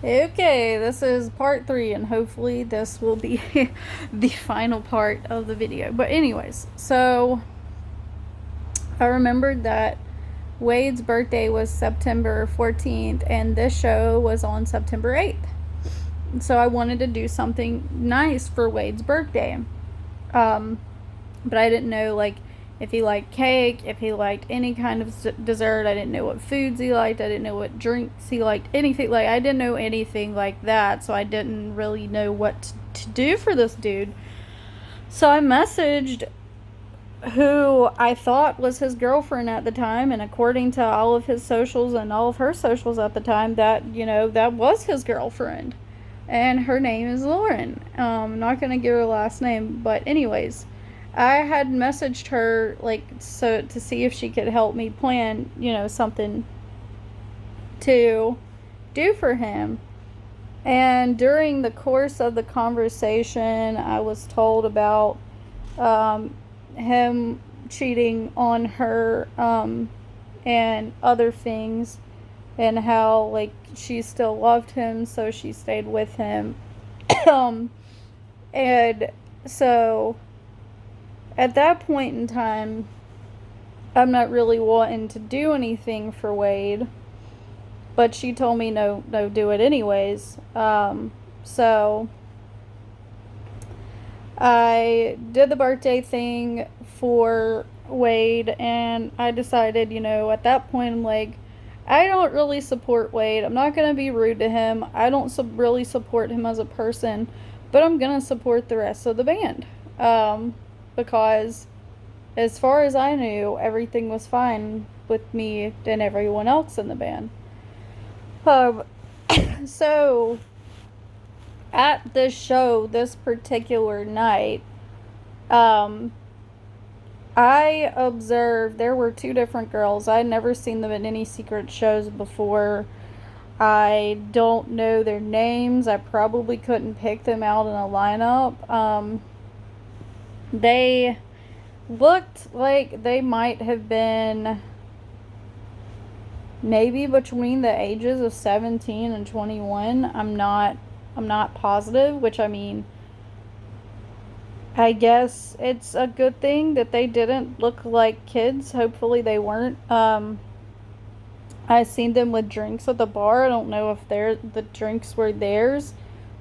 Okay, this is part 3, and hopefully this will be the final part of the video. But anyways, so I remembered that Wade's birthday was September 14th, and this show was on September 8th. So I wanted to do something nice for Wade's birthday. Um, but I didn't know, like, if he liked cake, if he liked any kind of dessert. I didn't know what foods he liked. I didn't know what drinks he liked. Anything. Like, I didn't know anything like that. So I didn't really know what to do for this dude. So I messaged who I thought was his girlfriend at the time. And according to all of his socials and all of her socials at the time, that was his girlfriend. And her name is Lauren. I'm not going to give her last name. But anyways, I had messaged her, like, so to see if she could help me plan, something to do for him. And during the course of the conversation, I was told about him cheating on her and other things, and how, like, she still loved him, so she stayed with him. And so at that point in time, I'm not really wanting to do anything for Wade, but she told me no, do it anyways. So I did the birthday thing for Wade, and I decided, at that point, I'm like, I don't really support Wade. I'm not going to be rude to him. I don't really support him as a person, but I'm going to support the rest of the band. Because as far as I knew, everything was fine with me and everyone else in the band. So at this show, this particular night, I observed there were two different girls. I had never seen them in any secret shows before. I don't know their names. I probably couldn't pick them out in a lineup. They looked like they might have been maybe between the ages of 17 and 21. I'm not positive, which, I mean, I guess it's a good thing that they didn't look like kids. Hopefully they weren't. I seen them with drinks at the bar. I don't know if the drinks were theirs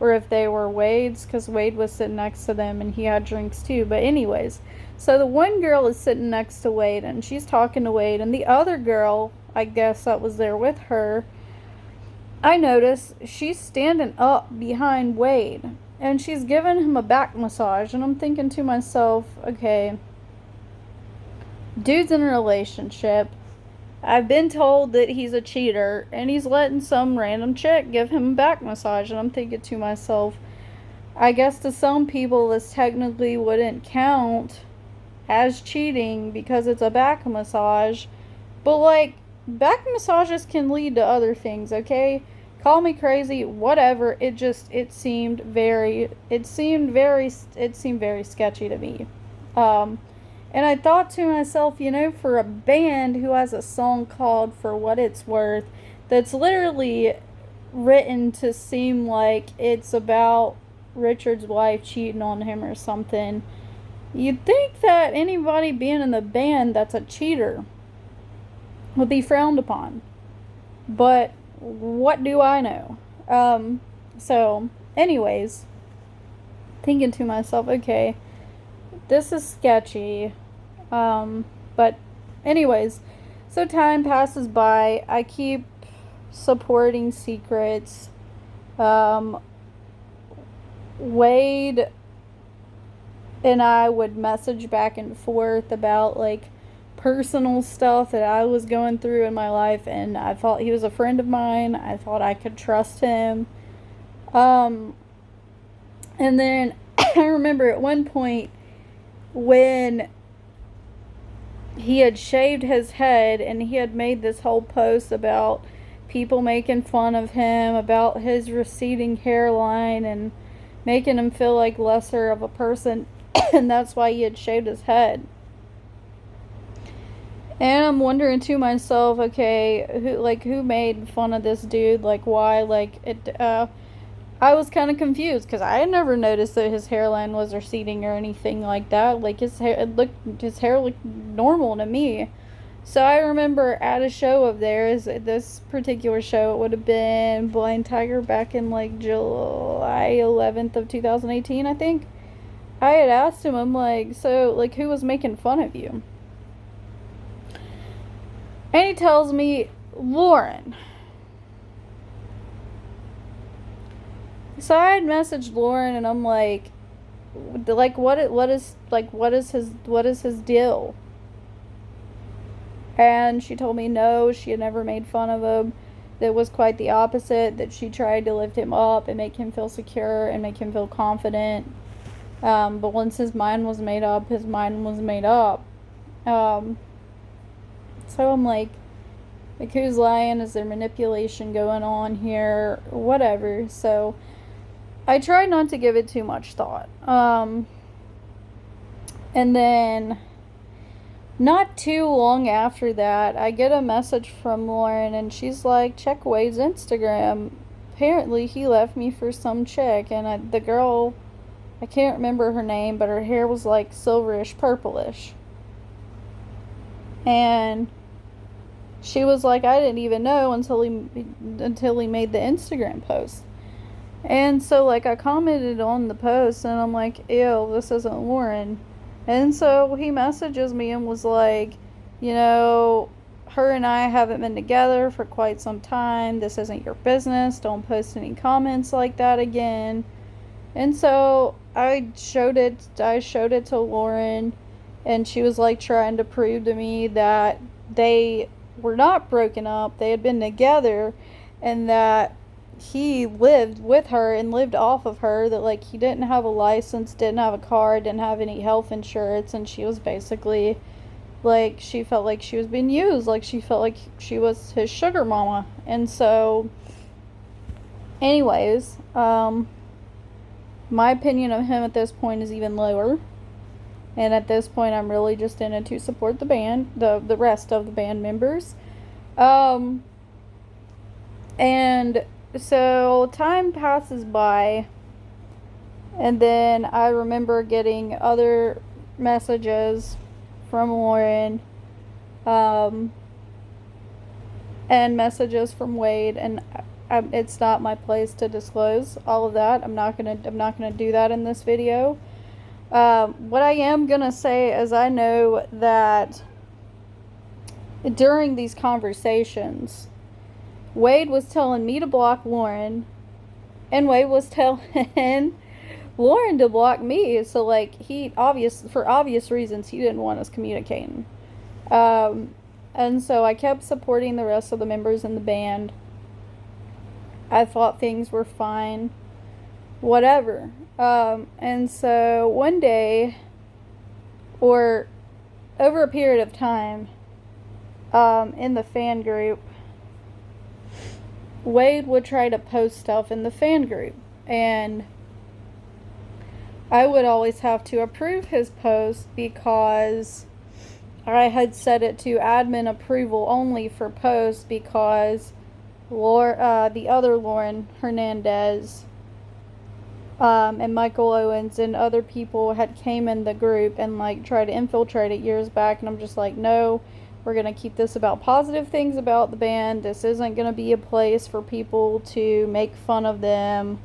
or if they were Wade's, because Wade was sitting next to them and he had drinks too. But anyways, so the one girl is sitting next to Wade and she's talking to Wade, and the other girl, I guess that was there with her, I notice she's standing up behind Wade and she's giving him a back massage. And I'm thinking to myself, okay, dude's in a relationship. I've been told that he's a cheater, and he's letting some random chick give him a back massage. And I'm thinking to myself, I guess to some people this technically wouldn't count as cheating because it's a back massage. But, like, back massages can lead to other things, okay? Call me crazy, whatever. It seemed very sketchy to me. And I thought to myself, for a band who has a song called For What It's Worth, that's literally written to seem like it's about Richard's wife cheating on him or something, you'd think that anybody being in the band that's a cheater would be frowned upon. But what do I know? So, anyways, thinking to myself, okay, this is sketchy. But anyways, so time passes by. I keep supporting Secrets. Wade and I would message back and forth about, like, personal stuff that I was going through in my life, and I thought he was a friend of mine. I thought I could trust him. And then I remember at one point when he had shaved his head and he had made this whole post about people making fun of him, about his receding hairline and making him feel like lesser of a person, and that's why he had shaved his head. And I'm wondering to myself, okay, who made fun of this dude? Like, why? I was kind of confused because I had never noticed that his hairline was receding or anything like that. Like, his hair looked normal to me. So I remember at a show of theirs, this particular show, it would have been Blind Tiger back in like July 11th of 2018, I think. I had asked him, I'm like, so, like, who was making fun of you? And he tells me, Lauren. So I had messaged Lauren, and I'm like, what is his deal? And she told me no, she had never made fun of him. That was quite the opposite. That she tried to lift him up and make him feel secure and make him feel confident. But once his mind was made up, his mind was made up. So I'm like, who's lying? Is there manipulation going on here? Whatever. So I tried not to give it too much thought. And then not too long after that, I get a message from Lauren, and she's like, check Wade's Instagram. Apparently he left me for some chick, and the girl, I can't remember her name, but her hair was like silverish purplish. And she was like, I didn't even know until he made the Instagram post. And so, like, I commented on the post, and I'm like, ew, this isn't Lauren. And so he messages me and was like, her and I haven't been together for quite some time. This isn't your business. Don't post any comments like that again. And so I showed it to Lauren, and she was like trying to prove to me that they were not broken up. They had been together, and that he lived with her and lived off of her, that like he didn't have a license, didn't have a car, didn't have any health insurance, and she was basically like, she felt like she was being used, like she felt like she was his sugar mama. And so anyways, my opinion of him at this point is even lower, and at this point I'm really just in it to support the band, the rest of the band members. And so time passes by, and then I remember getting other messages from Lauren, and messages from Wade, and it's not my place to disclose all of that. I'm not gonna do that in this video. What I am gonna say is, I know that during these conversations, Wade was telling me to block Lauren, and Wade was telling Lauren to block me. So, like, for obvious reasons, he didn't want us communicating. And so I kept supporting the rest of the members in the band. I thought things were fine, whatever. And so one day, or over a period of time, in the fan group, Wade would try to post stuff in the fan group, and I would always have to approve his post because I had set it to admin approval only for posts, because the other Lauren Hernandez, and Michael Owens and other people had came in the group and like tried to infiltrate it years back, and I'm just like, no, we're going to keep this about positive things about the band. This isn't going to be a place for people to make fun of them,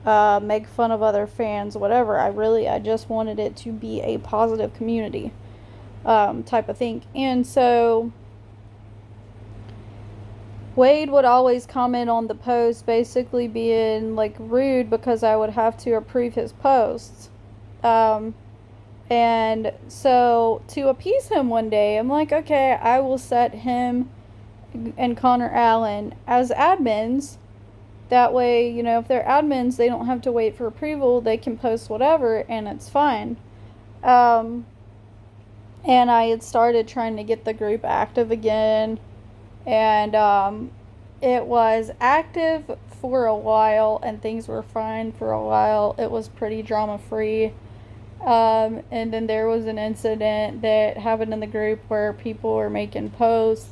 make fun of other fans, whatever. I just wanted it to be a positive community, type of thing. And so Wade would always comment on the post, basically being like rude because I would have to approve his posts. And so to appease him one day, I'm like, okay, I will set him and Connor Allen as admins. That way, if they're admins, they don't have to wait for approval. They can post whatever, and it's fine. And I had started trying to get the group active again. And it was active for a while, and things were fine for a while. It was pretty drama-free. And then there was an incident that happened in the group where people were making posts,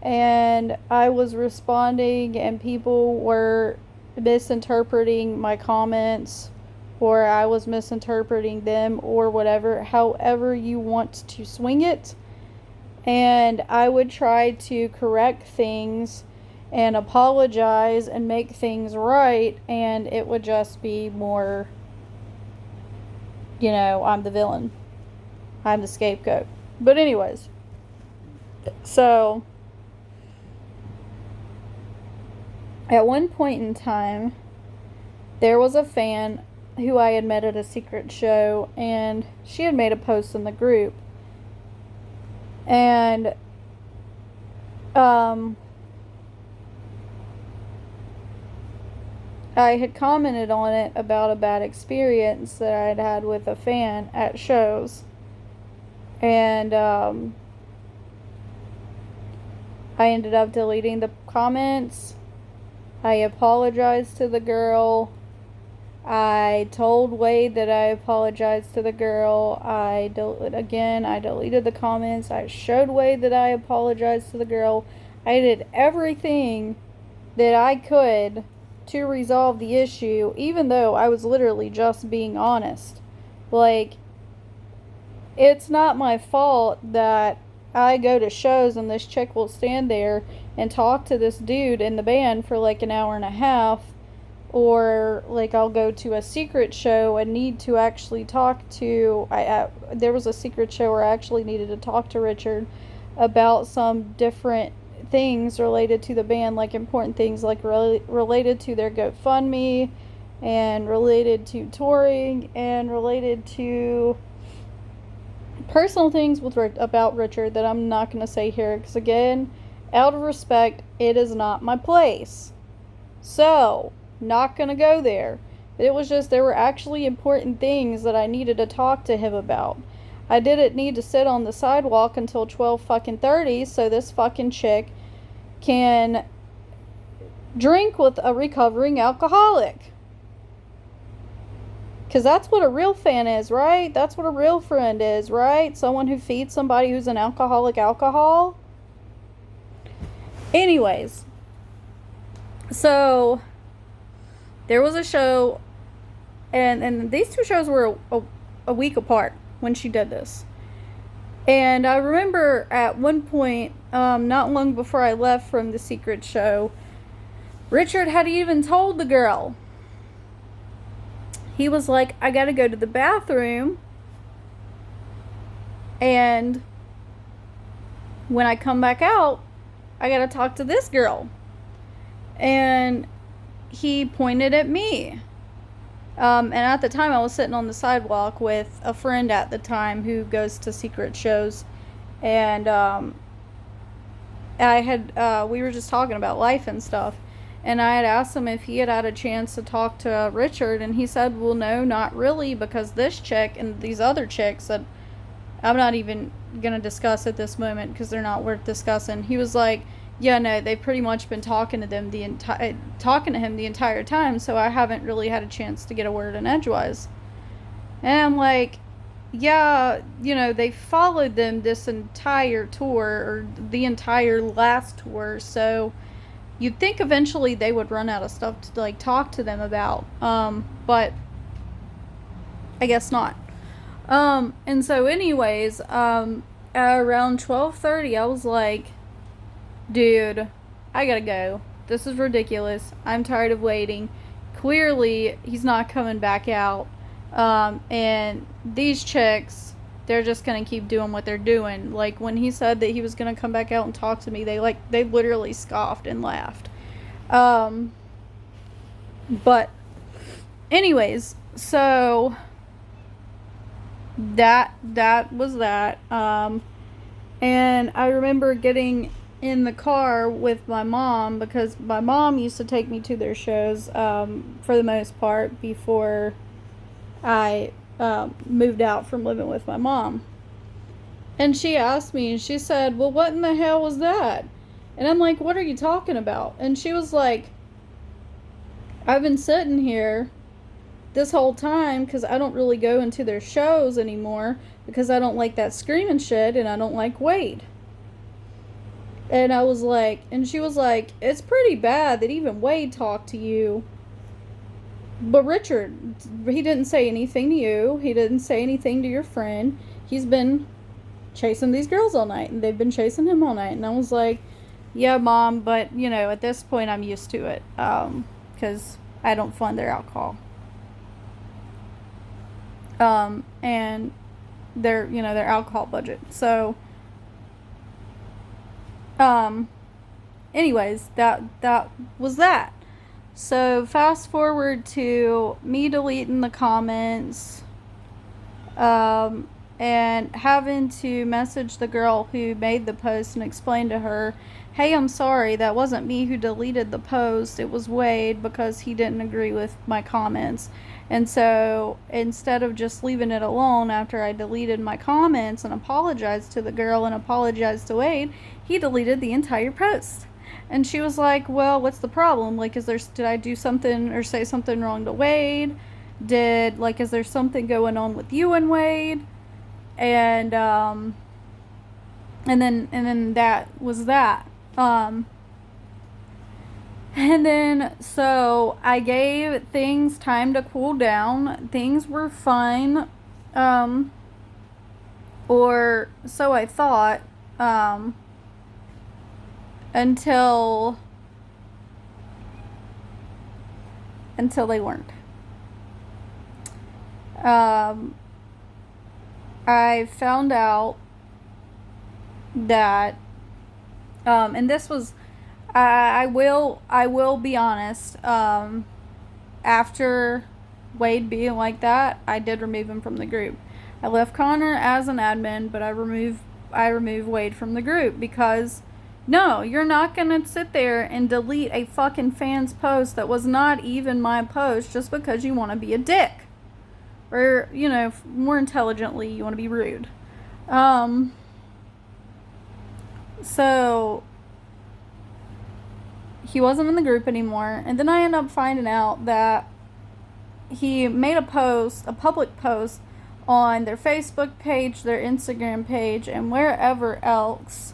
and I was responding, and people were misinterpreting my comments, or I was misinterpreting them, or whatever, however you want to swing it. And I would try to correct things and apologize and make things right, and it would just be more, I'm the villain. I'm the scapegoat. But anyways, so at one point in time, there was a fan who I had met at a secret show, and she had made a post in the group. And I had commented on it about a bad experience that I had had with a fan at shows. And I ended up deleting the comments. I apologized to the girl. I told Wade that I apologized to the girl. I deleted the comments. I showed Wade that I apologized to the girl. I did everything that I could to resolve the issue, even though I was literally just being honest. Like, it's not my fault that I go to shows and this chick will stand there and talk to this dude in the band for like an hour and a half, or like I'll go to a secret show and need to actually talk to, there was a secret show where I actually needed to talk to Richard about some different things related to the band, like important things, like related to their GoFundMe, and related to touring, and related to personal things about Richard that I'm not going to say here, because again, out of respect, it is not my place. So, not going to go there. It was just, there were actually important things that I needed to talk to him about. I didn't need to sit on the sidewalk until 12:30 so this fucking chick can drink with a recovering alcoholic. Because that's what a real fan is, right? That's what a real friend is, right? Someone who feeds somebody who's an alcoholic alcohol. Anyways, so there was a show, and these two shows were a week apart when she did this. And I remember at one point, not long before I left from the secret show, Richard had even told the girl. He was like, I gotta go to the bathroom, and when I come back out, I gotta talk to this girl. And he pointed at me. And at the time, I was sitting on the sidewalk with a friend at the time who goes to secret shows. And we were just talking about life and stuff. And I had asked him if he had had a chance to talk to Richard. And he said, well, no, not really, because this chick and these other chicks that I'm not even going to discuss at this moment because they're not worth discussing. He was like, yeah, no, they've pretty much been talking to him the entire time, so I haven't really had a chance to get a word in edgewise. And I'm like, yeah, they followed them this entire tour, or the entire last tour, so you'd think eventually they would run out of stuff to, like, talk to them about, but I guess not. And so anyways, at around 12:30, I was like, dude, I gotta go. This is ridiculous. I'm tired of waiting. Clearly, he's not coming back out. And these chicks, they're just gonna keep doing what they're doing. Like, when he said that he was gonna come back out and talk to me, they literally scoffed and laughed. But anyways, so that was that. And I remember getting in the car with my mom, because my mom used to take me to their shows, for the most part, before I moved out from living with my mom. And she asked me, and she said, well, what in the hell was that? And I'm like, what are you talking about? And she was like, I've been sitting here this whole time, because I don't really go into their shows anymore because I don't like that screaming shit and I don't like Wade. And I was like, and she was like, it's pretty bad that even Wade talked to you. But Richard, he didn't say anything to you. He didn't say anything to your friend. He's been chasing these girls all night, and they've been chasing him all night. And I was like, yeah, Mom, but, you know, at this point I'm used to it, because I don't fund their alcohol. And their, you know, their alcohol budget. So, anyways, that was that. So fast forward to me deleting the comments, and having to message the girl who made the post and explain to her, hey, I'm sorry, that wasn't me who deleted the post, it was Wade, because he didn't agree with my comments. And so instead of just leaving it alone after I deleted my comments and apologized to the girl and apologized to Wade, he deleted the entire post. And she was like, well, what's the problem? Like, did I do something or say something wrong to Wade? Is there something going on with you and Wade? And then that was that. And then, so I gave things time to cool down. Things were fine. Or so I thought. Until they weren't. I found out that, and this was, I will be honest, after Wade being like that, I did remove him from the group. I left Connor as an admin, but I removed Wade from the group because, no, you're not gonna sit there and delete a fucking fan's post that was not even my post just because you want to be a dick. Or, you know, more intelligently, you want to be rude. So he wasn't in the group anymore, and then I ended up finding out that he made a public post on their Facebook page, their Instagram page, and wherever else,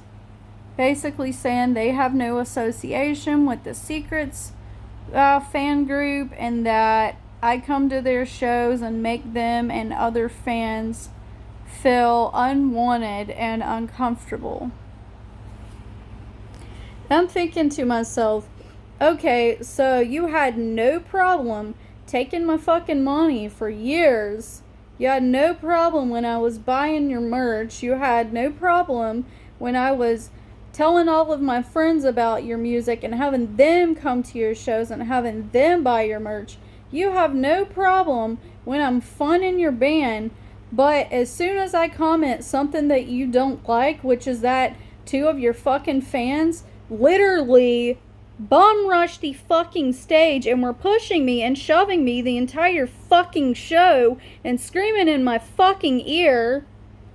basically saying they have no association with the Secrets fan group, and that I come to their shows and make them and other fans feel unwanted and uncomfortable. I'm thinking to myself, okay, so you had no problem taking my fucking money for years. You had no problem when I was buying your merch. You had no problem when I was telling all of my friends about your music and having them come to your shows and having them buy your merch. You have no problem when I'm funning your band, but as soon as I comment something that you don't like, which is that two of your fucking fans literally bum rushed the fucking stage and were pushing me and shoving me the entire fucking show and screaming in my fucking ear,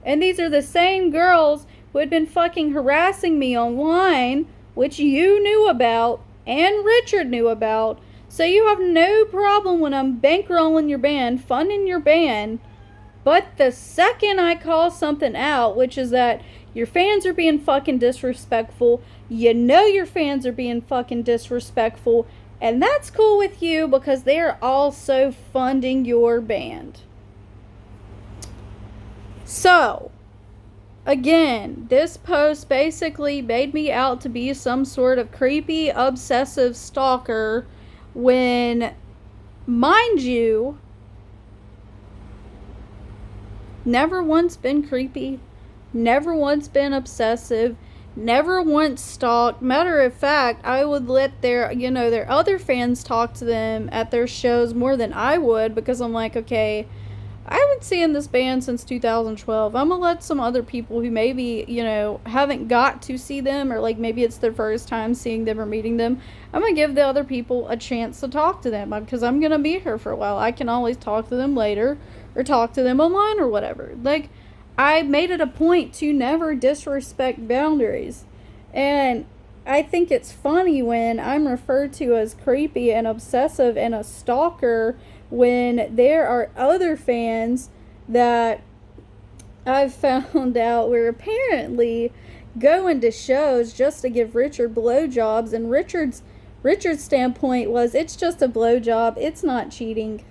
and these are the same girls who had been fucking harassing me online, which you knew about and Richard knew about. So you have no problem when I'm bankrolling your band, funding your band, but the second I call something out, which is that your fans are being fucking disrespectful, you know your fans are being fucking disrespectful, and that's cool with you because they're also funding your band. So, again, this post basically made me out to be some sort of creepy, obsessive stalker when, mind you, never once been creepy, never once been obsessive, never once stalked. Matter of fact, I would let their other fans talk to them at their shows more than I would, because I'm like, okay, I've been seeing this band since 2012. I'm gonna let some other people who maybe, haven't got to see them, or like maybe it's their first time seeing them or meeting them, I'm gonna give the other people a chance to talk to them, because I'm gonna be here for a while. I can always talk to them later or talk to them online or whatever. Like, I made it a point to never disrespect boundaries. And I think it's funny when I'm referred to as creepy and obsessive and a stalker when there are other fans that I've found out were apparently going to shows just to give Richard blowjobs, and Richard's standpoint was, it's just a blowjob, it's not cheating.